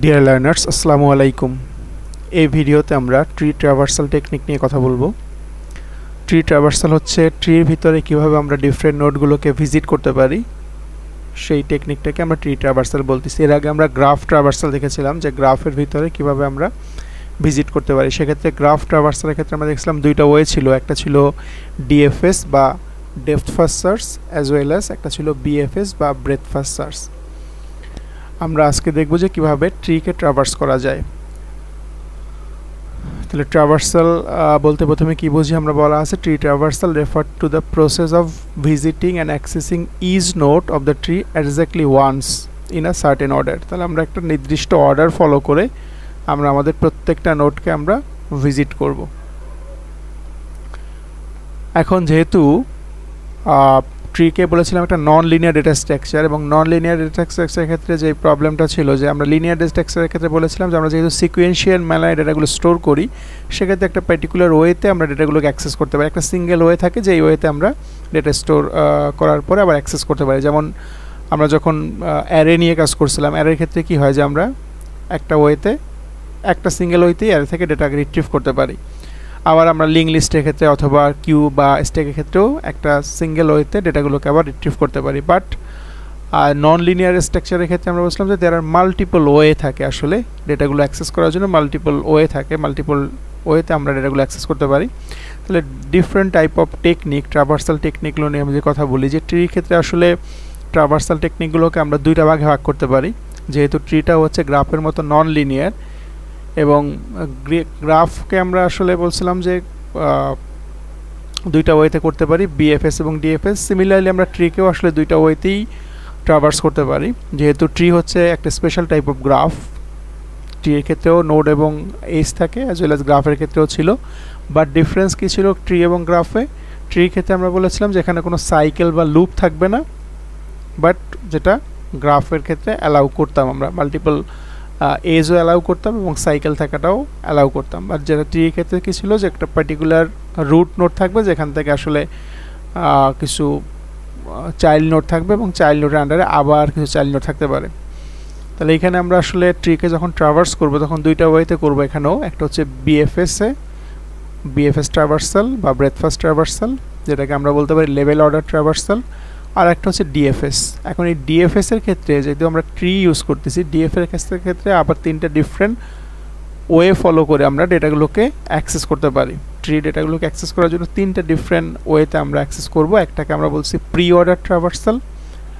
Dear learners, আসসালামু আলাইকুম। এই ভিডিওতে আমরা ট্রি ট্রাভার্সাল টেকনিক নিয়ে কথা বলবো। ট্রি ট্রাভার্সাল হচ্ছে ট্রির ভিতরে কিভাবে আমরা ডিফারেন্ট নোডগুলোকে ভিজিট করতে পারি, সেই টেকনিকটাকে আমরা ট্রি ট্রাভার্সাল বলতেছি। এর আগে আমরা গ্রাফ ট্রাভার্সাল দেখেছিলাম যে গ্রাফের ভিতরে কিভাবে আমরা ভিজিট করতে পারি। সেক্ষেত্রে গ্রাফ ট্রাভার্সালের ক্ষেত্রে আমরা দেখছিলাম দুইটা ওয়ে ছিল, একটা ছিল ডিএফএস বা depth first search, as well as একটা ছিল বিএফএস বা ব্রেথ ফার্স্ট সার্চ। আমরা আজকে দেখব যে কিভাবে ট্রিকে ট্রাভার্স করা যায়। তাহলে ট্রাভার্সাল বলতে প্রথমে কি বুঝি আমরা, বলা আছে tree traversal refer to the process of visiting and accessing each node of the tree exactly once in a certain order. তাহলে আমরা একটা নির্দিষ্ট অর্ডার ফলো করে আমরা আমাদের প্রত্যেকটা নোডকে আমরা ভিজিট করব। এখন যেহেতু ট্রিকে বলেছিলাম একটা নন লিনিয়ার ডেটা স্ট্রাকচার, এবং নন লিনিয়ার ডেটা স্ট্রাকচারের ক্ষেত্রে যে প্রবলেমটা ছিল যে আমরা লিনিয়ার ডেটা স্ট্রাকচারের ক্ষেত্রে বলেছিলাম যে আমরা যেহেতু সিকুয়েন্সিয়াল ম্যানারে ডেটাগুলো স্টোর করি, সেক্ষেত্রে একটা পার্টিকুলার ওয়েতে আমরা ডেটাগুলোকে অ্যাক্সেস করতে পারি। একটা সিঙ্গেল ওয়ে থাকে যে এই ওয়েতে আমরা ডেটা স্টোর করার পরে আবার অ্যাক্সেস করতে পারি। যেমন আমরা যখন অ্যারে নিয়ে কাজ করছিলাম, অ্যারের ক্ষেত্রে কি হয় যে আমরা একটা ওয়েতে একটা সিঙ্গেল ওয়েতেই অ্যারে থেকে ডেটাকে রিট্রিভ করতে পারি। আবার আমরা লিঙ্ক লিস্টের ক্ষেত্রে অথবা কিউ বা স্ট্যাকের ক্ষেত্রেও একটা সিঙ্গেল ওয়েতে ডেটাগুলোকে আবার রিট্রিভ করতে পারি। বাট নন লিনিয়ার স্ট্রাকচারের ক্ষেত্রে আমরা বলছিলাম যে দেয়ার আর মাল্টিপল ওয়ে থাকে, আসলে ডেটাগুলো অ্যাক্সেস করার জন্য মাল্টিপল ওয়ে থাকে, মাল্টিপল ওয়েতে আমরা ডেটাগুলো অ্যাক্সেস করতে পারি। তাহলে different type of technique, traversal টেকনিকগুলো নিয়ে আমি যে কথা বলি, যে ট্রির ক্ষেত্রে আসলে ট্রাভার্সাল টেকনিকগুলোকে আমরা দুইটা ভাগে ভাগ করতে পারি। যেহেতু ট্রিটা হচ্ছে গ্রাফের মতো নন লিনিয়ার, এবং গ্রাফকে আমরা আসলে বলছিলাম যে দুইটা ওয়েতে করতে পারি, বিএফএস এবং ডিএফএস। সিমিলারলি আমরা ট্রিকেও আসলে দুইটা ওয়েতেই ট্রাভার্স করতে পারি। যেহেতু ট্রি হচ্ছে একটা স্পেশাল টাইপ অফ গ্রাফ, ট্রির ক্ষেত্রেও নোড এবং এজ থাকে, অ্যাজ ওয়েল অ্যাজ গ্রাফের ক্ষেত্রেও ছিল। বাট ডিফারেন্স কী ছিল ট্রি এবং গ্রাফে? ট্রির ক্ষেত্রে আমরা বলেছিলাম যে এখানে কোনো সাইকেল বা লুপ থাকবে না, বাট যেটা গ্রাফের ক্ষেত্রে অ্যালাউ করতাম আমরা, মাল্টিপল এজও অ্যালাউ করতাম এবং সাইকেল থাকাটাও অ্যালাউ করতাম। আর যেটা ট্রির ক্ষেত্রে কী ছিল যে একটা পার্টিকুলার রুট নোড থাকবে, যেখান থেকে আসলে কিছু চাইল্ড নোড থাকবে এবং চাইল্ড নোডের আন্ডারে আবার কিছু চাইল্ড নোড থাকতে পারে। তাহলে এখানে আমরা আসলে ট্রিকে যখন ট্রাভার্স করব তখন দুইটা ওয়েতে করব। এখানেও একটা হচ্ছে বিএফএস ট্রাভার্সাল বা ব্রেথ ফার্স্ট ট্রাভার্সাল, যেটাকে আমরা বলতে পারি লেভেল অর্ডার ট্রাভার্সাল, আর একটা হচ্ছে ডিএফএস। এখন এই ডিএফএসের ক্ষেত্রে যেহেতু আমরা ট্রি ইউজ করতেছি, ডিএফএসের ক্ষেত্রে আবার তিনটা ডিফারেন্ট ওয়ে ফলো করে আমরা ডেটাগুলোকে অ্যাক্সেস করতে পারি। ট্রি ডেটাগুলোকে অ্যাক্সেস করার জন্য তিনটা ডিফারেন্ট ওয়েতে আমরা অ্যাক্সেস করব। একটাকে আমরা বলছি pre order traversal,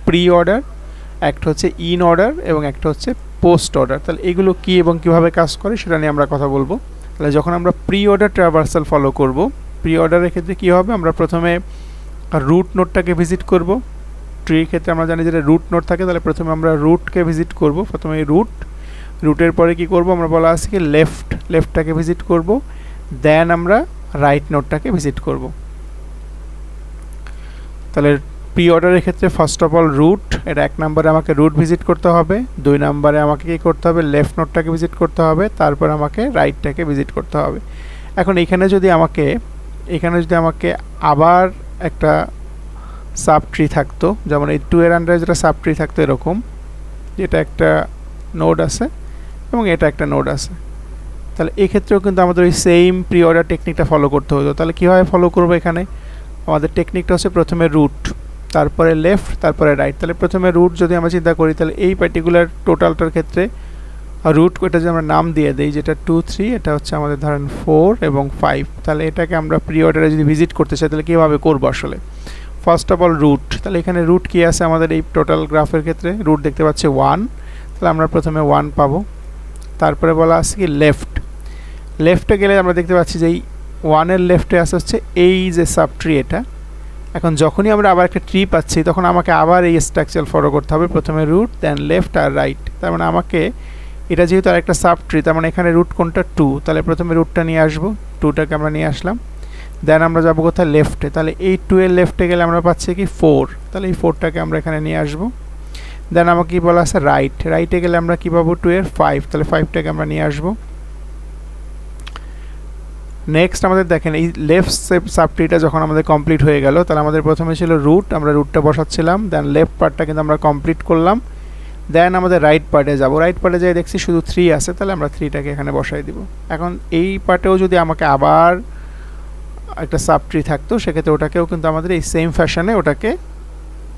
pre order, একটা হচ্ছে ইন অর্ডার, এবং একটা হচ্ছে পোস্ট অর্ডার। তাহলে এগুলো কী এবং কীভাবে কাজ করে সেটা নিয়ে আমরা কথা বলবো। তাহলে যখন আমরা প্রি অর্ডার ট্রাভার্সাল ফলো করব, প্রি অর্ডারের ক্ষেত্রে কী হবে, আমরা প্রথমে রুট নোডটাকে ভিজিট করব। ট্রির ক্ষেত্রে আমরা জানি যেটা রুট নোড থাকে, তাহলে প্রথমে আমরা রুটকে ভিজিট করব। প্রথমে রুটের পরে কি করব, আমরা বলা আছে কি লেফটটাকে ভিজিট করব, দেন আমরা রাইট নোডটাকে ভিজিট করব। তাহলে প্রি অর্ডারের ক্ষেত্রে ফার্স্ট অফ অল রুট, এটা 1 নম্বরে আমাকে রুট ভিজিট করতে হবে, 2 নম্বরে আমাকে কী করতে হবে, লেফট নোডটাকে ভিজিট করতে হবে, তারপর আমাকে রাইটটাকে ভিজিট করতে হবে। এখন এখানে যদি আমাকে আবার একটা সাব ট্রি থাকতো, যেমন এই 2 এর আন্ডারে যেটা সাব ট্রি থাকতো এরকম, যেটা একটা নোড আছে এবং এটা একটা নোড আছে, তাহলে এক্ষেত্রেও কিন্তু আমাদের ওই সেম প্রি অর্ডার টেকনিকটা ফলো করতে হতো। তাহলে কীভাবে ফলো করবো, এখানে আমাদের টেকনিকটা হচ্ছে প্রথমে রুট, তারপরে লেফট, তারপরে রাইট। তাহলে প্রথমে রুট যদি আমরা চিন্তা করি, তাহলে এই পার্টিকুলার টোটালটার ক্ষেত্রে রুট এটা যদি আমরা নাম দিয়ে দিই, যেটা 2, 3, এটা হচ্ছে আমাদের ধরেন 4 এবং 5। তাহলে এটাকে আমরা প্রি অর্ডারে যদি ভিজিট করতে চাই তাহলে কীভাবে করবো আসলে? ফার্স্ট অফ অল রুট, তাহলে এখানে রুট কী আছে আমাদের এই টোটাল গ্রাফের ক্ষেত্রে? রুট দেখতে পাচ্ছি 1, তাহলে আমরা প্রথমে 1 পাবো। তারপরে বলা আছে কি লেফটে গেলে আমরা দেখতে পাচ্ছি যে এই 1-এর লেফটে আসে হচ্ছে এই যে সাব ট্রি এটা। এখন যখনই আমরা আবার একটা ট্রি পাচ্ছি তখন আমাকে আবার এই স্ট্রাকচার ফলো করতে হবে, প্রথমে রুট, দেন লেফট আর রাইট। তার মানে আমাকে এটা যেহেতু আর একটা সাব ট্রি, তার মানে এখানে রুট কোনটা 2, তাহলে প্রথমে রুটটা নিয়ে আসবো, 2টাকে আমরা নিয়ে আসলাম, দেন আমরা যাবো কোথায়, লেফটে। তাহলে এই 2-এর লেফটে গেলে আমরা পাচ্ছি কি 4, তাহলে এই 4টাকে আমরা এখানে নিয়ে আসবো। দেন আমাকে কী বলা আছে, রাইটে গেলে আমরা কী পাবো, 2-এর 5, তাহলে 5টাকে আমরা নিয়ে আসবো। নেক্সট আমাদের দেখেন এই লেফট সাব ট্রিটা যখন আমাদের কমপ্লিট হয়ে গেল, তাহলে আমাদের প্রথমে ছিল রুট, আমরা রুটটা বসাচ্ছিলাম, দেন লেফট পার্টটা কিন্তু আমরা কমপ্লিট করলাম, দেন আমাদের রাইট পার্টে যাব, রাইট পার্টে যাই দেখছি শুধু 3 আছে, তাহলে আমরা 3টাকে এখানে বসাই দিব। এখন এই পার্টেও যদি আমাকে আবার একটা সাব ট্রি থাকতো সেক্ষেত্রে ওটাকেও কিন্তু আমাদের এই সেম ফ্যাশনে ওটাকে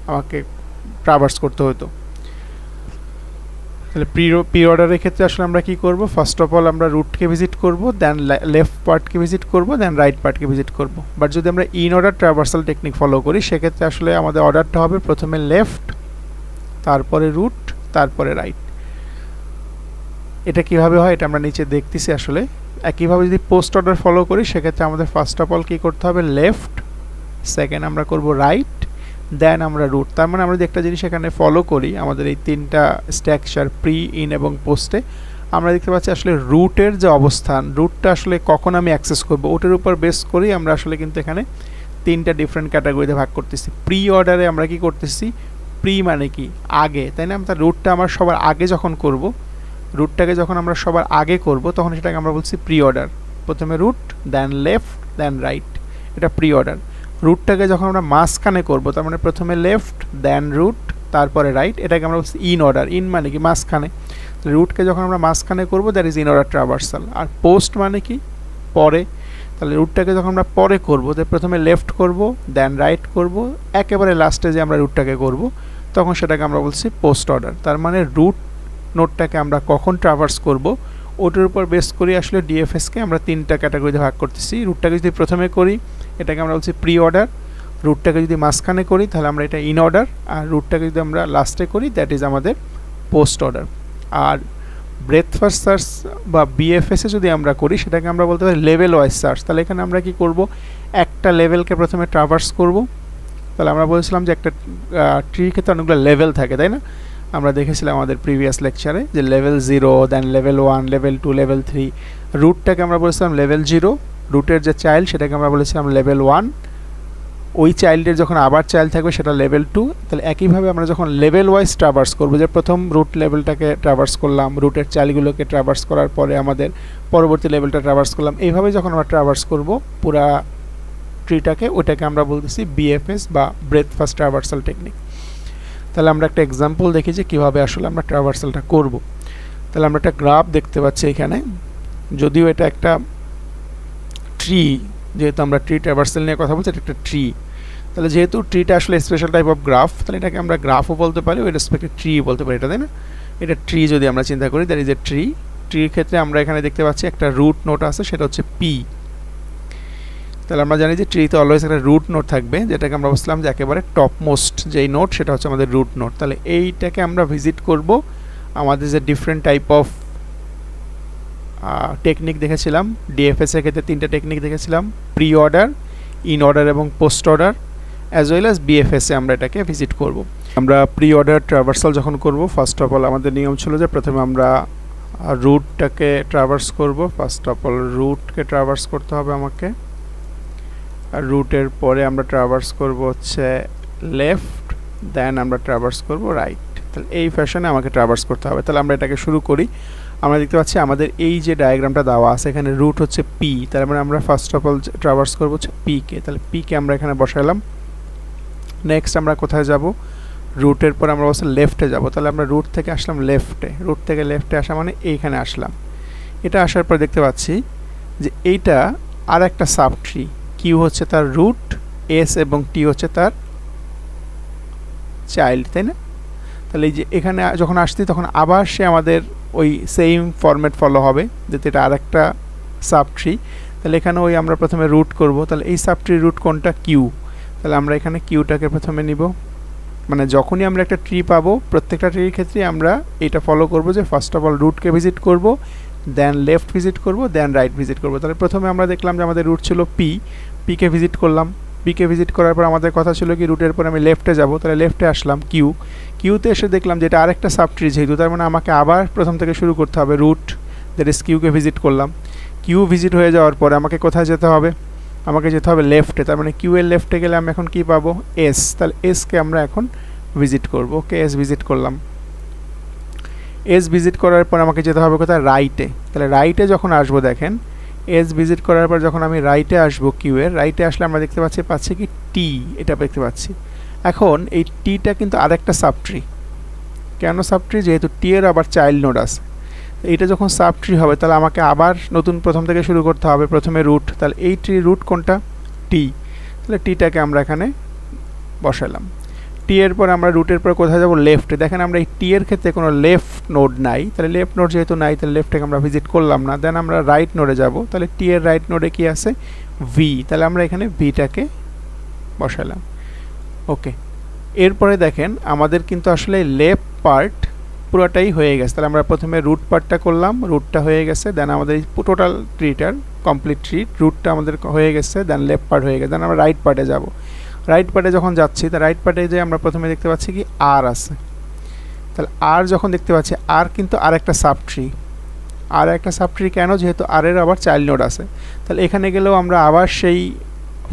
আমাকে ট্রাভার্স করতে হতো। তাহলে প্রি অর্ডারের ক্ষেত্রে আসলে আমরা কি করব, ফার্স্ট অফ অল আমরা রুটকে ভিজিট করব, দেন লেফট পার্টকে ভিজিট করব, দেন রাইট পার্টকে ভিজিট করব। বাট যদি আমরা in order traversal technique follow করি সেক্ষেত্রে আসলে আমাদের অর্ডারটা হবে প্রথমে লেফট, তারপরে রুট, তারপরে রাইট। এটা কিভাবে হয় এটা আমরা নিচে দেখতেছি। আসলে একইভাবে যদি পোস্ট অর্ডার ফলো করি সেক্ষেত্রে আমাদের ফার্স্ট অফ অল কী করতে হবে, লেফট, সেকেন্ড আমরা করব রাইট, দেন আমরা রুট। তার মানে আমরা যদি একটা জিনিস এখানে ফলো করি আমাদের এই 3টা স্ট্রাকচার প্রি, ইন এবং পোস্টে, আমরা দেখতে পাচ্ছি আসলে রুটের যে অবস্থান, রুটটা আসলে কখন আমি অ্যাক্সেস করব ওটার উপর বেস করেই আমরা আসলে কিন্তু এখানে 3টা ডিফারেন্ট ক্যাটাগরিতে ভাগ করতেছি। প্রি অর্ডারে আমরা কি করতেছি, প্রি মানে কি আগে, তাই না? তার রুটটা আমার সবার আগে যখন করব, রুটটাকে যখন আমরা সবার আগে করব তখন সেটাকে আমরা বলছি প্রি অর্ডার। প্রথমে রুট, দেন লেফট, দেন রাইট, এটা প্রি অর্ডার। রুটটাকে যখন আমরা মাঝখানে করব, তার মানে প্রথমে লেফট, দেন রুট, তারপরে রাইট, এটাকে আমরা বলছি ইন অর্ডার। ইন মানে কি মাঝখানে, রুটকে যখন আমরা মাঝখানে করব that is in order traversal. আর পোস্ট মানে কি পরে, তাহলে রুটটাকে যখন আমরা পরে করব তো প্রথমে লেফট করব, দেন রাইট করব, একেবারে লাস্টে যে আমরা রুটটাকে করব তখন সেটাকে আমরা বলছি পোস্ট অর্ডার। তার মানে রুট নোটটাকে আমরা কখন ট্রাভার্স করব ওটার উপর বেস করে আসলে ডিএফএসকে আমরা 3টা ক্যাটাগরিতে ভাগ করতেছি। রুটটাকে যদি প্রথমে করি এটাকে আমরা বলছি প্রি অর্ডার, রুটটাকে যদি মাঝখানে করি তাহলে আমরা এটা ইন অর্ডার, আর রুটটাকে যদি আমরা লাস্টে করি দ্যাট ইজ আমাদের পোস্ট অর্ডার। আর ব্রেথ ফার্স্ট সার্চ বা বিএফএসে যদি আমরা করি সেটাকে আমরা বলতে পারি লেভেল ওয়াইজ সার্চ। তাহলে এখানে আমরা কি করব, একটা লেভেলকে প্রথমে ট্রাভার্স করব। তাহলে আমরা বলেছিলাম যে একটা ট্রির ক্ষেত্রে অনেকগুলো লেভেল থাকে, তাই না? আমরা দেখেছিলাম আমাদের প্রিভিয়াস লেকচারে যে লেভেল 0, দেন লেভেল 1, লেভেল 2, লেভেল 3। রুটটাকে আমরা বলেছিলাম লেভেল 0, রুটের যে চাইল্ড সেটাকে আমরা বলেছিলাম লেভেল 1, ওই চাইল্ডের যখন আবার চাইল্ড থাকবে সেটা লেভেল 2। তাহলে একইভাবে আমরা যখন লেভেল ওয়াইজ ট্রাভার্স করবো, যে প্রথম রুট লেভেলটাকে ট্রাভার্স করলাম, রুটের চাইল্ডগুলোকে ট্রাভার্স করার পরে আমাদের পরবর্তী লেভেলটা ট্রাভার্স করলাম, এইভাবে যখন আমরা ট্রাভার্স করব পুরা ট্রিটাকে, ওটাকে আমরা বলতেছি বিএফএস বা ব্রেথ ফার্স্ট ট্রাভার্সাল টেকনিক। তাহলে আমরা একটা এক্সাম্পল দেখি যে কীভাবে আসলে আমরা ট্রাভার্সালটা করব। তাহলে আমরা একটা গ্রাফ দেখতে পাচ্ছি এখানে, যদিও এটা একটা ট্রি, যেহেতু আমরা ট্রি ট্রাভার্সাল নিয়ে কথা বলছি, এটা একটা ট্রি। তাহলে যেহেতু ট্রিটা আসলে স্পেশাল টাইপ অফ গ্রাফ, তাহলে এটাকে আমরা গ্রাফও বলতে পারি, ওই রেসপেক্টে ট্রি বলতে পারি, এটা তাই না? এটা ট্রি যদি আমরা চিন্তা করি দ্যাট ইজ এ ট্রি। ট্রির ক্ষেত্রে আমরা এখানে দেখতে পাচ্ছি একটা রুট নোট আছে, সেটা হচ্ছে পি। তাহলে আমরা জানি যে ট্রিতে অলওয়েজ একটা রুট নোট থাকবে, যেটাকে আমরা বলছিলাম যে একেবারে টপ মোস্ট যেই নোট সেটা হচ্ছে আমাদের রুট নোট। তাহলে এইটাকে আমরা ভিজিট করব। আমাদের যে ডিফারেন্ট টাইপ অফ টেকনিক দেখেছিলাম ডিএফএস এর ক্ষেত্রে, 3টা টেকনিক দেখেছিলাম, প্রি অর্ডার, ইন অর্ডার এবং post order, as well as বিএফএসে আমরা এটাকে ভিজিট করব। আমরা প্রি অর্ডার ট্রাভার্সাল যখন করব, ফার্স্ট অফ অল আমাদের নিয়ম ছিল যে প্রথমে আমরা রুটটাকে ট্রাভার্স করব। ফার্স্ট অফ অল রুটকে ট্রাভার্স করতে হবে আমাকে, আর রুটের পরে আমরা ট্রাভার্স করব হচ্ছে লেফট, দেন আমরা ট্রাভার্স করব রাইট। তাহলে এই ফ্যাশনে আমাকে ট্রাভার্স করতে হবে। তাহলে আমরা এটাকে শুরু করি। আমরা দেখতে পাচ্ছি আমাদের এই যে ডায়াগ্রামটা দেওয়া আছে এখানে রুট হচ্ছে পি, তার মানে আমরা ফার্স্ট অফ অল ট্রাভার্স করব হচ্ছে পিকে। তাহলে পিকে আমরা এখানে বসাইলাম। নেক্সট আমরা কোথায় যাব, রুটের পর আমরা বলছি লেফটে যাব। তাহলে আমরা রুট থেকে আসলাম লেফটে, রুট থেকে লেফটে আসা মানে এইখানে আসলাম। এটা আসার পর দেখতে পাচ্ছি যে এইটা আর একটা সাব ট্রি, কিউ হচ্ছে তার রুট, এস এবং টি হচ্ছে তার চাইল্ড, তাই না? তাহলে এই যে এখানে যখন আসছি তখন আবার সে আমাদের ওই সেম ফরম্যাট ফলো হবে, যেহেতু এটা আর একটা সাব ট্রি। তাহলে এখানে ওই আমরা প্রথমে রুট করব। তাহলে এই সাব ট্রি রুট কোনটা, কিউ। তাহলে আমরা এখানে কিউটাকে প্রথমে নিব। মানে যখনই আমরা একটা ট্রি পাবো প্রত্যেকটা ট্রির ক্ষেত্রে আমরা এটা ফলো করব যে ফার্স্ট অফ অল রুটকে ভিজিট করব, দেন লেফট ভিজিট করব, দেন রাইট ভিজিট করব। তাহলে প্রথমে আমরা দেখলাম যে আমাদের রুট ছিল পি, পিকে ভিজিট করলাম। পিকে ভিজিট করার পর আমাদের কথা ছিল কি রুটের পর আমি লেফটে যাব, তাহলে লেফটে আসলাম কিউ। কিউতে এসে দেখলাম যে এটা আরেকটা সাব ট্রি যেহেতু, তার মানে আমাকে আবার প্রথম থেকে শুরু করতে হবে। রুট দ্যাট ইজ কিউকে ভিজিট করলাম। কিউ ভিজিট হয়ে যাওয়ার পরে আমাকে কোথায় যেতে হবে, আমাকে যেতে হবে লেফটে। তার মানে কিউ এর লেফটে গেলে আমি এখন কি পাবো, এস। তাহলে এসকে আমরা এখন ভিজিট করব। ওকে, এস ভিজিট করলাম। এস ভিজিট করার পর আমাকে যেতে হবে কোথায়, রাইটে। তাহলে রাইটে যখন আসবো দেখেন, এস ভিজিট করার পর যখন আমি রাইটে আসবো কিউ এর, রাইটে আসলে আমরা দেখতে পাচ্ছি কি টি, এটা দেখতে পাচ্ছি। এখন এই টিটা কিন্তু আরেকটা সাব ট্রি, কেন সাব ট্রি? যেহেতু টি এর আবার চাইল্ড নোড আছে, এইটা যখন সাব ট্রি হবে তাহলে আমাকে আবার নতুন প্রথম থেকে শুরু করতে হবে, প্রথমে রুট। তাহলে এই ট্রি রুট কোনটা? টি। তাহলে টিটাকে আমরা এখানে বসালাম। টি এর পর আমরা রুটের পর কোথায় যাব? লেফটে। দেখেন আমরা এই টি এর ক্ষেত্রে কোনো লেফট নোড নাই, তাহলে লেফট নোড যেহেতু নাই তাহলে লেফটটাকে আমরা ভিজিট করলাম না। দেন আমরা রাইট নোডে যাব, তাহলে টি এর রাইট নোডে কি আছে? ভি। তাহলে আমরা এখানে ভিটাকে বসালাম। ওকে, এরপরে দেখেন আমাদের কিন্তু আসলে লেফট পার্ট পুরোটাই হয়ে গেছে। তাহলে আমরা প্রথমে রুট পার্টটা করলাম, রুটটা হয়ে গেছে। দেন আমাদের এই টোটাল ট্রিটার কমপ্লিট ট্রি, রুটটা আমাদের হয়ে গেছে, দেন লেফট পার্ট হয়ে গেছে। দেন আমরা রাইট পার্টে যাব। রাইট পার্টে যখন যাচ্ছি, তা রাইট পার্টে যে আমরা প্রথমে দেখতে পাচ্ছি কি আর আছে। তাহলে আর যখন দেখতে পাচ্ছি, আর কিন্তু আর একটা সাব ট্রি, আর একটা সাব ট্রি কেন? যেহেতু আর এর আবার চাইল্ড নোড আছে। তাহলে এখানে গেলেও আমরা আবার সেই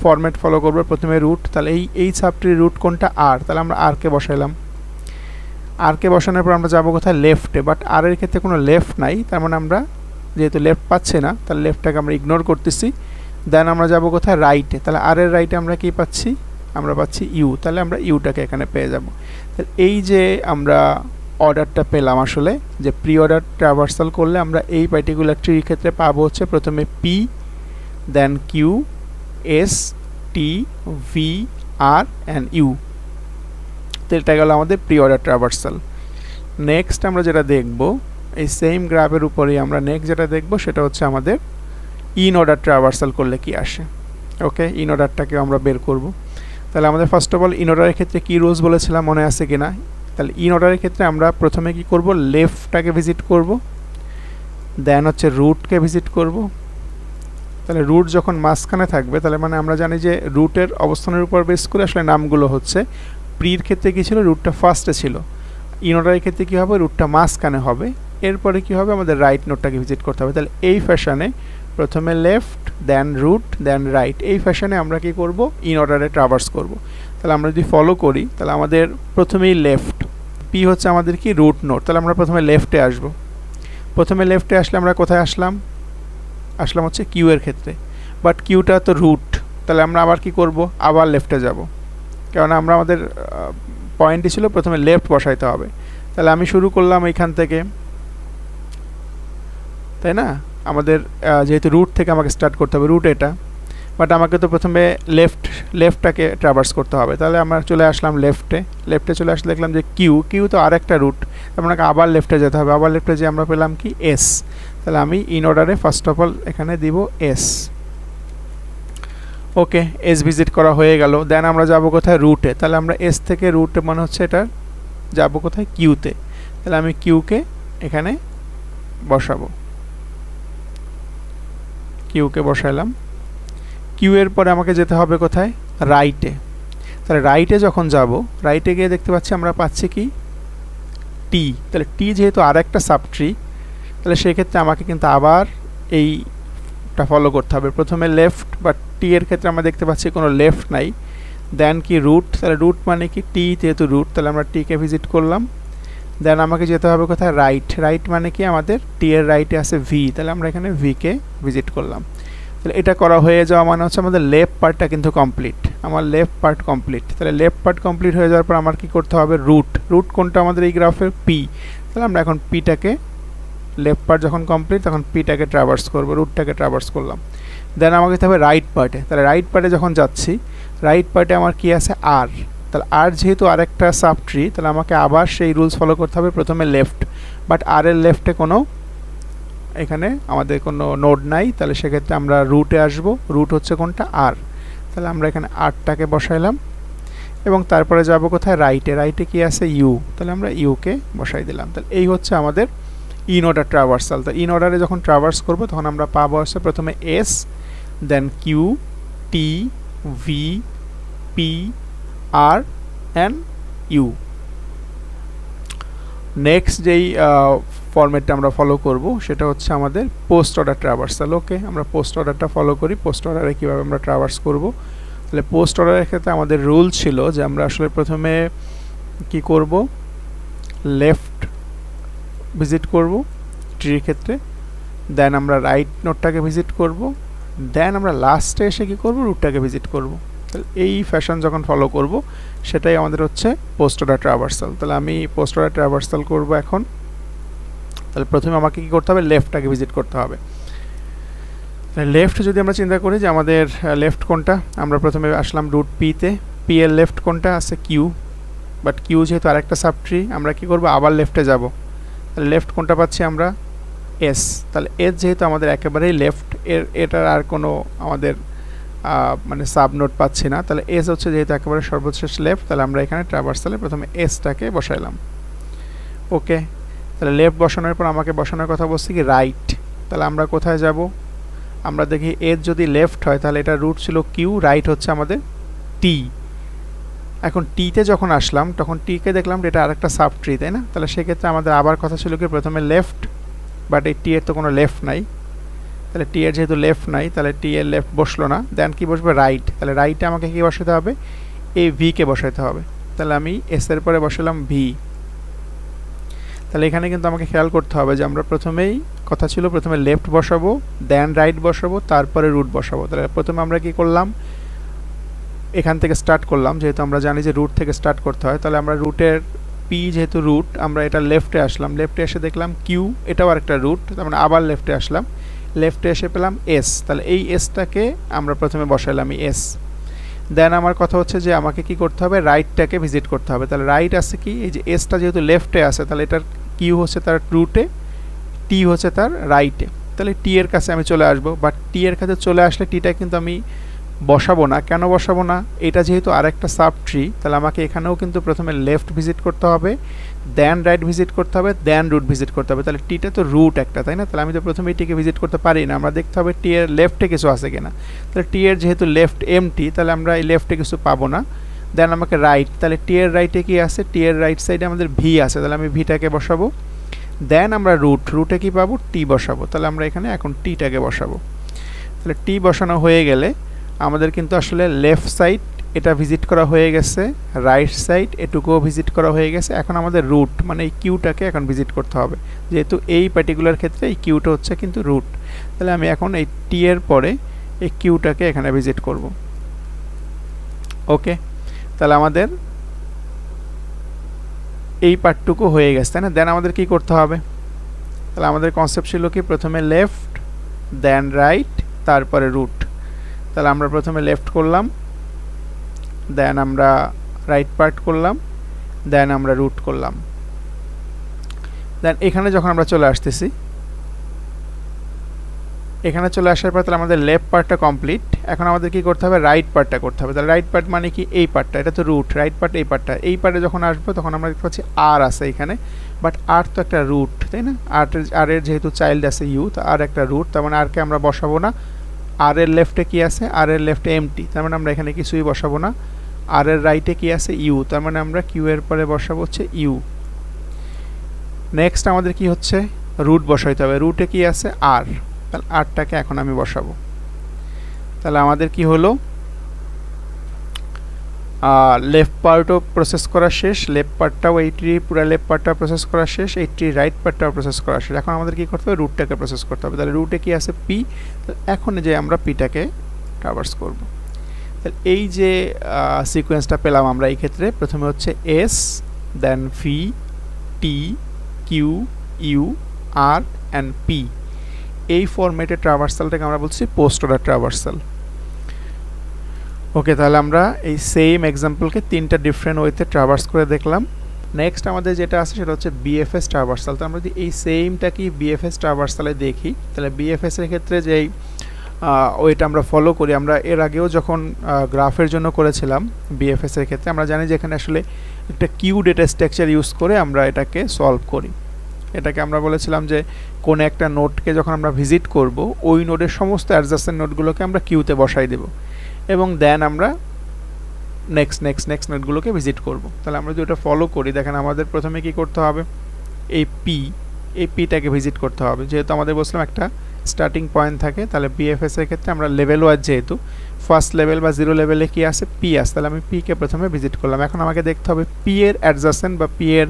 ফরম্যাট ফলো করবো, প্রথমে রুট। তাহলে এই সাব ট্রির রুট কোনটা? আর। তাহলে আমরা আরকে বসাইলাম। আরকে বসানোর পর আমরা যাবো কোথায়? লেফটে। বাট আর এর ক্ষেত্রে কোনো লেফট নাই, তার মানে আমরা যেহেতু লেফট পাচ্ছি না তাহলে লেফটটাকে আমরা ইগনোর করতেছি। দেন আমরা যাবো কোথায়? রাইটে। তাহলে আর এর রাইটে আমরা কি পাচ্ছি? আমরা পাচ্ছি ইউ। তাহলে আমরা ইউটাকে এখানে পেয়ে যাব। তাহলে এই যে আমরা অর্ডারটা পেলাম, আসলে যে প্রি অর্ডার ট্রাভার্সাল করলে আমরা এই পার্টিকুলার ট্রির ক্ষেত্রে পাবো হচ্ছে প্রথমে P, then Q, S, T, V, R and U. তো এটা গেল আমাদের প্রি অর্ডার ট্রাভার্সাল। নেক্সট আমরা যেটা দেখব, এই সেম গ্রাফের উপরেই আমরা নেক্সট যেটা দেখব সেটা হচ্ছে আমাদের ইন অর্ডার ট্রাভার্সাল করলে কি আসে। ওকে, ইন অর্ডারটাকে আমরা বের করব। তাহলে আমাদের ফার্স্ট অফ অল ইন অর্ডারের ক্ষেত্রে কী রুলস বলেছিলাম মনে আছে কি না? তাহলে ইন অর্ডারের ক্ষেত্রে আমরা প্রথমে কি করব? লেফটটাকে ভিজিট করব, দেন হচ্ছে রুটকে ভিজিট করব। তাহলে রুট যখন মাঝখানে থাকবে তাহলে মানে আমরা জানি যে রুটের অবস্থানের উপর বেস করে আসলে নামগুলো হচ্ছে। প্রির ক্ষেত্রে কী ছিল? রুটটা ফার্স্টে ছিল। ইন অর্ডারের ক্ষেত্রে কী হবে? রুটটা মাঝখানে হবে। এরপরে কী হবে? আমাদের রাইট নোটটাকে ভিজিট করতে হবে। তাহলে এই ফ্যাশনে প্রথমে লেফট, দেন রুট, দেন রাইট, এই ফ্যাশনে আমরা কি করব? ইন অর্ডারে ট্রাভার্স করব। তাহলে আমরা যদি ফলো করি তাহলে আমাদের প্রথমেই লেফট, পি হচ্ছে আমাদের কি? Root node. তাহলে আমরা প্রথমে লেফটে আসব। প্রথমে লেফটে আসলে আমরা কোথায় আসলাম? আসলাম হচ্ছে কিউ এর ক্ষেত্রে। বাট কিউটা তো রুট, তাহলে আমরা আবার কি করব? আবার লেফটে যাব, কারণ আমরা আমাদের পয়েন্টই ছিল প্রথমে লেফট বসাইতে হবে। তাহলে আমি শুরু করলাম এইখান থেকে, তাই না? আমাদের যেহেতু রুট থেকে আমাকে স্টার্ট করতে হবে, রুট এটা, বাট আমাকে তো প্রথমে লেফটটাকে ট্রাভার্স করতে হবে। তাহলে আমরা চলে আসলাম লেফটে। লেফটে চলে আসলে দেখলাম যে কিউ তো আর একটা রুট, আপনাকে আবার লেফটে যেতে হবে। আবার লেফটে যে আমরা পেলাম কি? এস। তাহলে আমি ইন অর্ডারে ফার্স্ট অফ অল এখানে দিব এস। ওকে, এস ভিজিট করা হয়ে গেল। দেন আমরা যাব কোথায়? রুটে। তাহলে আমরা এস থেকে রুটে মানে হচ্ছে এটা যাব কোথায়? কিউতে। তাহলে আমি কিউকে এখানে বসাবো, কিউকে বসাইলাম। কিউ এর পরে আমাকে যেতে হবে কোথায়? রাইটে। তাহলে রাইটে যখন যাব, রাইটে গিয়ে দেখতে পাচ্ছি আমরা পাচ্ছি কি? টি। তাহলে টি যেহেতু আর একটা সাব ট্রি, তাহলে সেক্ষেত্রে আমাকে কিন্তু আবার এইটা ফলো করতে হবে। প্রথমে লেফট, বাট টি এর ক্ষেত্রে আমরা দেখতে পাচ্ছি কোনো লেফট নাই। দেন কি? রুট। তাহলে রুট মানে কি? টি যেহেতু রুট, তাহলে আমরা টিকে ভিজিট করলাম। দেন আমাকে যেতে হবে কোথায়? রাইট। রাইট মানে কি? আমাদের টি এর রাইটে আছে ভি, তাহলে আমরা এখানে ভিকে ভিজিট করলাম। তাহলে এটা করা হয়ে যাওয়া মানে হচ্ছে আমাদের লেফট পার্টটা কিন্তু কমপ্লিট। আমার লেফট পার্ট কমপ্লিট। তাহলে লেফট পার্ট কমপ্লিট হয়ে যাওয়ার পর আমার কি করতে হবে? রুট। রুট কোনটা আমাদের এই গ্রাফের? পি। তাহলে আমরা এখন পিটাকে, লেফট পার্ট যখন কমপ্লিট তখন পিটাকে ট্রাভার্স করবো, রুটটাকে ট্রাভার্স করলাম। দেন আমাকে যেতে হবে রাইট পার্টে। তাহলে রাইট পার্টে যখন যাচ্ছি, রাইট পার্টে আমার কি আছে? আর। তাহলে আর যেহেতু আরেকটা সাব ট্রি, তাহলে আমাকে আবার সেই রুলস ফলো করতে হবে, প্রথমে লেফট। বাট আর এর লেফটে কোনো এখানে আমাদের কোনো নোড নাই, তাহলে সেক্ষেত্রে আমরা রুটে আসব। রুট হচ্ছে কোনটা? আর। তাহলে আমরা এখানে আরটাকে বসাইলাম এবং তারপরে যাব কোথায়? রাইটে। রাইটে কি আছে? ইউ। তাহলে আমরা ইউকে বসাই দিলাম। তাহলে এই হচ্ছে আমাদের ইন অর্ডার ট্রাভার্সাল। তো ইন অর্ডারে যখন ট্রাভার্স করব তখন আমরা পাবো হচ্ছে প্রথমে S, then Q, T, V, P, R and U. Next যেই ফরম্যাটটা আমরা ফলো করব সেটা হচ্ছে আমাদের পোস্ট অর্ডার ট্রাভার্সাল। ওকে, আমরা পোস্ট অর্ডারটা ফলো করি। পোস্ট অর্ডারে কীভাবে আমরা ট্রাভার্স করব? তাহলে পোস্ট অর্ডারের ক্ষেত্রে আমাদের রুল ছিল যে আমরা আসলে প্রথমে কি করব? লেফট ভিজিট করব ট্রির ক্ষেত্রে, দেন আমরা রাইট নোটটাকে ভিজিট করব, দেন আমরা লাস্টে এসে কি করব? রুটটাকে ভিজিট করব। তাহলে এই ফ্যাশন যখন ফলো করব সেটাই আমাদের হচ্ছে পোস্ট অর্ডার ট্রাভার্সাল। তাহলে আমি পোস্ট অর্ডার ট্রাভার্সাল করব এখন। তাহলে প্রথমে আমাকে কি করতে হবে, লেফটটাকে ভিজিট করতে হবে। লেফট যদি আমরা চিন্তা করি যে আমাদের লেফট কোনটা, আমরা প্রথমে আসলাম রুট পিতে, পি এর লেফট কোনটা আছে কিউ, বাট কিউ যেহেতু আরেকটা সাবট্রি আমরা কি করব আবার লেফটে যাব। তাহলে লেফট কোনটা পাচ্ছি আমরা, এস। তাহলে এস যেহেতু আমাদের একেবারেই লেফট, এটার আর কোনো আমাদের মানে সাব নোড পাচ্ছি না, তাহলে এস হচ্ছে যেহেতু একেবারে সর্বশেষ লেফট, তাহলে আমরা এখানে ট্রাভার্সালে প্রথমে এসটাকে বসাইলাম। ওকে, তাহলে লেফট বসানোর পর আমাকে বসানোর কথা বলছি কি রাইট। তাহলে আমরা কোথায় যাব, আমরা দেখি এস যদি লেফট হয় তাহলে এটা রুট ছিল কিউ, রাইট হচ্ছে আমাদের টি। এখন টিতে যখন আসলাম তখন টিকে দেখলাম এটা আরেকটা সাব ট্রি, তাই না? তাহলে সেক্ষেত্রে আমাদের আবার কথা ছিল কি প্রথমে লেফট, বাট এই টি এর তো কোনো লেফট নাই, তাহলে টি এর যেহেতু লেফট নাই তাহলে টি এর লেফট বসলো না, দেন কি বসবে রাইট। তাহলে রাইটে আমাকে কি বসাতে হবে, এই ভিকে বসাতে হবে। তাহলে আমি এস এর পরে বসালাম ভি। তাহলে এখানে কিন্তু আমাকে খেয়াল করতে হবে যে আমরা প্রথমেই কথা ছিল প্রথমে লেফট বসাবো, দেন রাইট বসাবো, তারপরে রুট বসাবো। তাহলে প্রথমে আমরা কি করলাম, এখান থেকে স্টার্ট করলাম, যেহেতু আমরা জানি যে রুট থেকে স্টার্ট করতে হয়। তাহলে আমরা রুটের পি যেহেতু রুট, আমরা এটা লেফটে আসলাম, লেফটে এসে দেখলাম কিউ, এটাও আরেকটা রুট, তার মানে আবার লেফটে আসলাম, লেফটে এসে পেলাম এস। তাহলে এই এসটাকে আমরা প্রথমে বসাইলাম এই এস। দেন আমার কথা হচ্ছে যে আমাকে কি করতে হবে, রাইটটাকে ভিজিট করতে হবে। তাহলে রাইট আছে কি, এই যে এসটা যেহেতু লেফটে আছে তাহলে এটার কিউ হচ্ছে তার রুটে, টি হচ্ছে তার রাইটে। তাহলে টি এর কাছে আমি চলে আসবো, বাট টি এর কাছে চলে আসলে টিটা কিন্তু আমি বসাবো না। কেন বসাবো না, এটা যেহেতু আরেকটা সাব ট্রি, তাহলে আমাকে এখানেও কিন্তু প্রথমে লেফট ভিজিট করতে হবে, দেন রাইট ভিজিট করতে হবে, দেন রুট ভিজিট করতে হবে। তাহলে টিটা তো রুট একটা, তাই না? তাহলে আমি তো প্রথমে টিকে ভিজিট করতে পারি না, আমরা দেখতে হবে টি এর লেফটে কিছু আছে কিনা। তাহলে টি এর যেহেতু লেফট এমটি, তাহলে আমরা এই লেফটে কিছু পাবো না। দেন আমাকে রাইট, তাহলে টি এর রাইটে কি আছে, টি এর রাইট সাইডে আমাদের ভি আছে, তাহলে আমি ভিটাকে বসাবো। দেন আমরা রুটে কি পাবো, টি বসাবো। তাহলে আমরা এখানে এখন টিটাকে বসাবো। তাহলে টি বসানো হয়ে গেলে আমাদের কিন্তু আসলে লেফট সাইড এটা ভিজিট করা হয়ে গেছে, রাইট সাইড এটুকুও ভিজিট করা হয়ে গেছে। এখন আমাদের রুট মানে এই কিউটাকে এখন ভিজিট করতে হবে, যেহেতু এই পার্টিকুলার ক্ষেত্রে এই কিউটা হচ্ছে কিন্তু রুট। তাহলে আমি এখন এই টি এর পরে এই কিউটাকে এখানে ভিজিট করব। ওকে, তাহলে আমাদের এই পার্টটুকু হয়ে গেছে, তাই না? দেন আমাদের কি করতে হবে, তাহলে আমাদের কনসেপ্ট ছিল কি প্রথমে লেফট, দেন রাইট, তারপরে রুট। তাহলে আমরা প্রথমে লেফট করলাম, দেন আমরা রাইট পার্ট করলাম, দেন আমরা রুট করলাম। দেন এখানে যখন আমরা চলে আসতেছি, এখানে চলে আসার পর তাহলে আমাদের লেফট পার্টটা কমপ্লিট। এখন আমাদের কি করতে হবে, রাইট পার্টটা করতে হবে। তাহলে রাইট পার্ট মানে কি, এই পার্টটা, এটা তো রুট, রাইট পার্ট এই পার্টটা। এই পার্টে যখন আসবো তখন আমরা দেখতে পাচ্ছি আর আছে এখানে, বাট আর তো একটা রুট, তাই না? আর এর যেহেতু চাইল্ড আছে ইউ, তো আর একটা রুট, তার মানে আরকে আমরা বসাবো না। আর এর লেফটে কি আছে, আর এর লেফটে এমটি, তার মানে আমরা এখানে কিছুই বসাবো না। আর এর রাইটে কি আছে, ইউ, তার মানে আমরা কিউ এর পরে বসাবো হচ্ছে ইউ। নেক্সট আমাদের কি হচ্ছে, রুট বসাইতে হবে। রুটে কি আছে, আর, তাহলে আরটাকে এখন আমি বসাবো। তাহলে আমাদের কি হলো, লেফট পার্টও প্রসেস করা শেষ, লেফট পার্টটাও এইটি পুরো লেফট পার্টটা প্রসেস করা শেষ, এইটি রাইট পার্টটাও প্রসেস করা শেষ। এখন আমাদের কি করতে হবে, রুটটাকে প্রসেস করতে হবে। তাহলে রুটে কি আছে, পি, এখন যে আমরা পিটাকে ট্রাভার্স করব। তাহলে এই যে সিকোয়েন্সটা পেলাম আমরা এই ক্ষেত্রে, প্রথমে হচ্ছে S, then V, T, Q, U, R and P. এই ফরম্যাটে ট্রাভার্সালটাকে আমরা বলছি পোস্ট অর্ডার ট্রাভার্সাল। ওকে, তাহলে আমরা এই সেম এক্সাম্পলকে তিনটা ডিফারেন্ট ওয়েতে ট্রাভার্স করে দেখলাম। নেক্সট আমাদের যেটা আছে সেটা হচ্ছে বিএফএস ট্রাভার্সাল। তো আমরা যদি এই সেমটা কি বিএফএস ট্রাভার্সালে দেখি, তাহলে বিএফএস এর ক্ষেত্রে যেই ওইটা আমরা ফলো করি, আমরা এর আগেও যখন গ্রাফের জন্য করেছিলাম বিএফএস এর ক্ষেত্রে, আমরা জানি যে এখানে আসলে একটা কিউ ডেটা স্ট্রাকচার ইউজ করে আমরা এটাকে সলভ করি। এটাকে আমরা বলেছিলাম যে কোন একটা নোডকে যখন আমরা ভিজিট করব, ওই নোডের সমস্ত অ্যাডজাসেন্ট নোডগুলোকে আমরা কিউতে বসাই দেব, এবং দেন আমরা নেক্সট নোডগুলোকে ভিজিট করব। তাহলে আমরা যদি ওটা ফলো করি, দেখেন আমাদের প্রথমে কি করতে হবে, এই পিটাকে ভিজিট করতে হবে। যেহেতু আমাদের বলছিলাম একটা স্টার্টিং পয়েন্ট থাকে, তাহলে বিএফএস এর ক্ষেত্রে আমরা লেভেল ওয়াইজ যেহেতু ফার্স্ট লেভেল বা জিরো লেভেলে কি আছে, পি আছে, তাহলে আমি পিকে প্রথমে ভিজিট করলাম। এখন আমাকে দেখতে হবে পি এর অ্যাডজাসেন্ট বা পি এর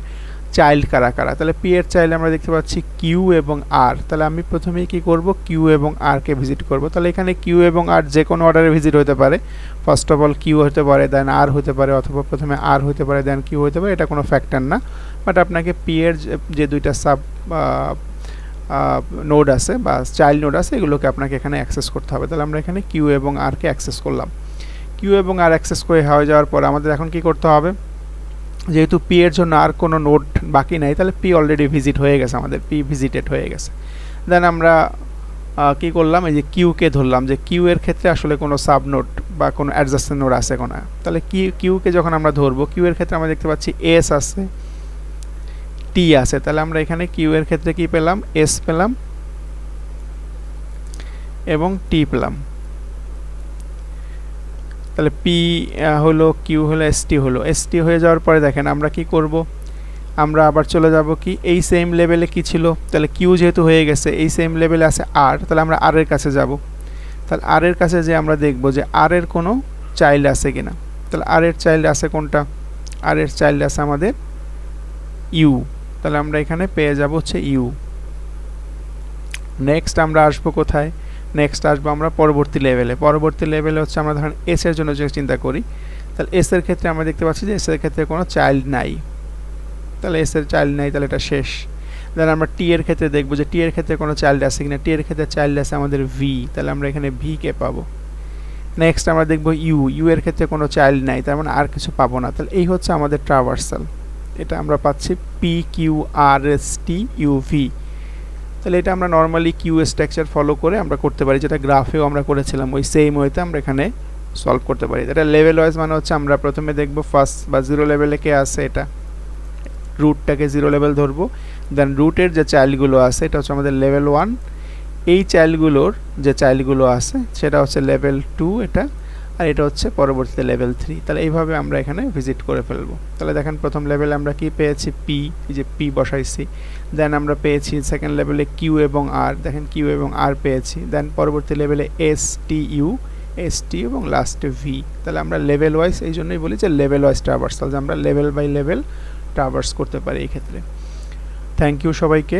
চাইল্ড কারা কারা। তাহলে পি এর চাইল্ড আমরা দেখতে পাচ্ছি কিউ এবং আর। তাহলে আমি প্রথমেই কি করব, কিউ এবং আর কে ভিজিট করব। তাহলে এখানে কিউ এবং আর যে কোনো অর্ডারে ভিজিট হতে পারে। ফার্স্ট অফ অল কিউ হতে পারে, দেন আর হতে পারে, অথবা প্রথমে আর হতে পারে দেন কিউ হতে পারে, এটা কোনো ফ্যাক্টর না। বাট আপনাকে পি এর যে দুইটা সাব নোড আছে বা চাইল্ড নোড আছে এগুলোকে আপনাকে এখানে অ্যাক্সেস করতে হবে। তাহলে আমরা এখানে কিউ এবং আর কে অ্যাক্সেস করলাম। কিউ এবং আর অ্যাক্সেস করে হয়ে যাওয়ার পর আমাদের এখন কি করতে হবে, যেহেতু পি এর জন্য আর কোনো নোড বাকি নাই, তাহলে পি অলরেডি ভিজিট হয়ে গেছে, আমাদের পি ভিজিটেড হয়ে গেছে। দেন আমরা কি করলাম, এই যে কিউকে ধরলাম যে কিউ এর ক্ষেত্রে আসলে কোনো সাব নোড বা কোনো অ্যাডজাস্টেন্ট নোড আছে কোনো। তাহলে কিউকে যখন আমরা ধরবো, কিউ এর ক্ষেত্রে আমরা দেখতে পাচ্ছি এস আছে, টি আছে। তাহলে আমরা এখানে কিউ এর ক্ষেত্রে কি পেলাম, এস পেলাম এবং টি পেলাম। তাহলে পি হলো, কিউ হলো, এসটি হলো। এসটি হয়ে যাওয়ার পরে দেখেন আমরা কি করব, আমরা আবার চলে যাব কি এই সেম লেভেলে কি ছিল, তাহলে কিউ যেহেতু হয়ে গেছে এই সেম লেভেলে আছে আর, তাহলে আমরা আর এর কাছে যাব। তাহলে আর এর কাছে যে আমরা দেখব যে আর এর কোনো চাইল্ড আছে কিনা। তাহলে আর এর চাইল্ড আছে কোনটা, আর এর চাইল্ড আছে আমাদের ইউ। তাহলে আমরা এখানে পেয়ে যাব হচ্ছে ইউ। নেক্সট আমরা আসবো কোথায়, নেক্সট আসবো আমরা পরবর্তী লেভেলে। পরবর্তী লেভেলে হচ্ছে আমরা ধরেন এস এর জন্য যে চিন্তা করি, তাহলে এস এর ক্ষেত্রে আমরা দেখতে পাচ্ছি যে এস এর ক্ষেত্রে কোনো চাইল্ড নাই। তাহলে এস এর চাইল্ড নাই, তাহলে এটা শেষ। দেন আমরা টি এর ক্ষেত্রে দেখবো যে টি এর ক্ষেত্রে কোনো চাইল্ড আছে কিনা। টি এর ক্ষেত্রে চাইল্ড আছে আমাদের ভি, তাহলে আমরা এখানে ভি কে পাবো। নেক্সট আমরা দেখবো ইউ, ইউ এর ক্ষেত্রে কোনো চাইল্ড নাই, তার মানে আর কিছু পাবো না। তাহলে এই হচ্ছে আমাদের ট্রাভার্সাল। এটা আমরা পাচ্ছি P Q R S T U V. তাহলে এটা আমরা নর্মালি কিউ স্ট্রাকচার ফলো করে আমরা করতে পারি, যেটা গ্রাফেও আমরা করেছিলাম ওই সেম ওয়েতে আমরা এখানে সলভ করতে পারি। এটা লেভেল ওয়াইজ মানে হচ্ছে আমরা প্রথমে দেখবো ফার্স্ট বা জিরো লেভেলে কে আছে, এটা রুটটাকে জিরো লেভেল ধরবো। দেন রুটের যে চাইল্ডগুলো আছে এটা হচ্ছে আমাদের লেভেল 1, এই চাইল্ডগুলোর যে চাইল্ডগুলো আছে সেটা হচ্ছে লেভেল 2 এটা, আর এটা হচ্ছে পরবর্তীতে লেভেল 3। তাহলে এইভাবে আমরা এখানে ভিজিট করে ফেলবো। তাহলে দেখেন প্রথম লেভেলে আমরা কি পেয়েছি, পি, এই যে পি বসাইছি। দেন আমরা পেয়েছি সেকেন্ড লেভেলে কিউ এবং আর, দেখেন কিউ এবং আর পেয়েছি। দেন পরবর্তী লেভেলে S T U, S T এবং লাস্টে ভি। তাহলে আমরা লেভেল ওয়াইজ, এই জন্যই বলি যে লেভেল ওয়াইজ ট্রাভার্সাল, যে আমরা লেভেল বাই লেভেল ট্রাভার্স করতে পারি এই ক্ষেত্রে। থ্যাংক ইউ সবাইকে।